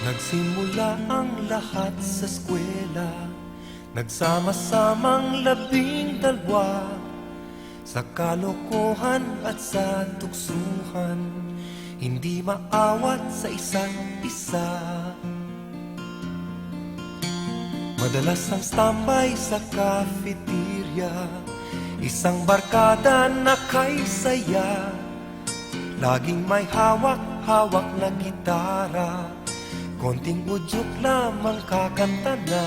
Nagsimula ang lahat sa eskwela, nagsama-samang 12 sa kalokohan at sa tuksuhan, hindi maawat sa isa't isa. Madalas ang standby sa cafeteria, isang barkada na kay saya, laging may hawak-hawak na gitara, konting udyok lamang kakanta na.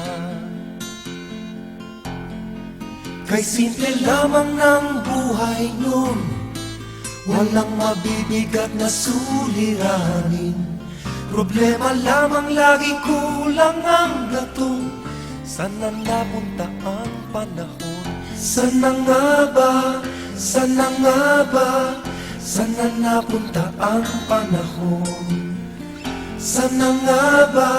Kay simple lamang ng buhay nun, walang mabibigat na suliranin. Problema lamang lagi kulang ang gatong. Sana napunta ang panahon? Sana nga ba? Sana nga ba? Sana napunta ang panahon? Sana nga ba?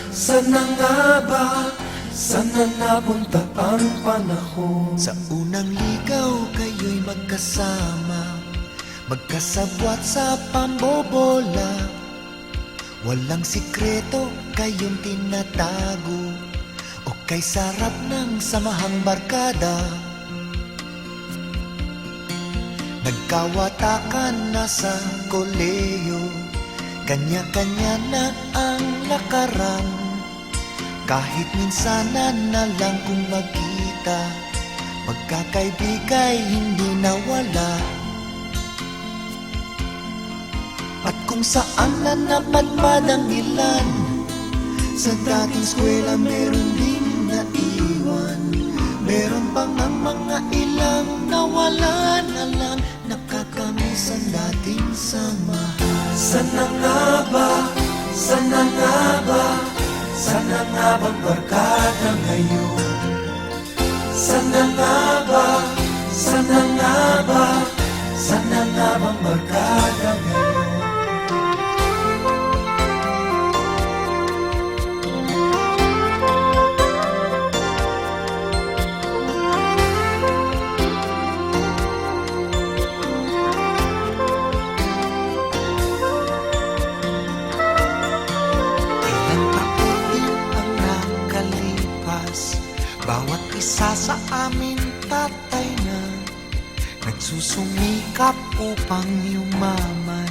Sana nga ba? Sana napunta ang panahon? Sa unang ligaw kayo'y magkasama, magkasabwat sa pambobola. Walang sikreto kayong tinatago, o kay sarap ng samahang barkada. Nagkawatakan na sa koleyo, kanya-kanya na ang lakaran. Kahit minsanan na lang kung magkita, magkakaibigay hindi nawala. At kung saan na napadpad ang ilan, sa dating eskwela meron din naiwan. Meron pang ang mga ilang nawala na lang, nakakamiss ang dating samahan. Sana nga ba? Sana nga ba? Sana nga bang barkada ngayon? Sana nga ba? Sana nga ba? Sana nga bang barkada ngayon? Bawat isa sa amin tatay na nagsusumikap upang yumaman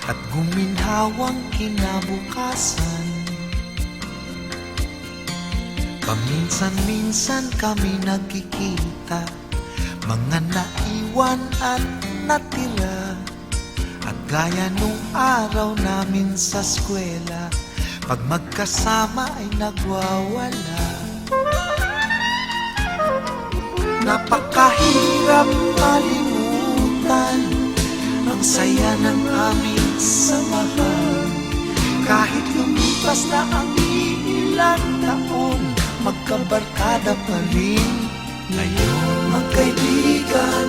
at guminhawang kinabukasan. Paminsan-minsan kami nagkikita, mga naiwan at natira. At gaya nung araw namin sa eskwela, pag magkasama ay nagwawala. Napakahirap malimutan ang saya ng aming samahan. Kahit lumipas na ang ilang taon, magkabarkada pa rin ngayon. Magkaibigan,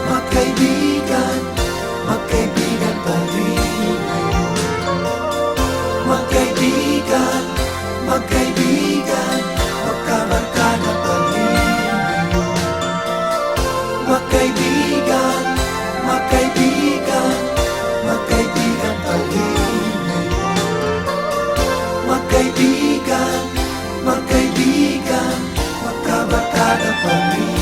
magkaibigan, magkaibigan pa rin ngayon. Magkaibigan, magkaibigan, magkabarkada pa rin. Magkaibigan, magkaibigan, magkaibigan pa rin ngayon. Magkaibigan, magkaibigan, magkabarkada pa rin.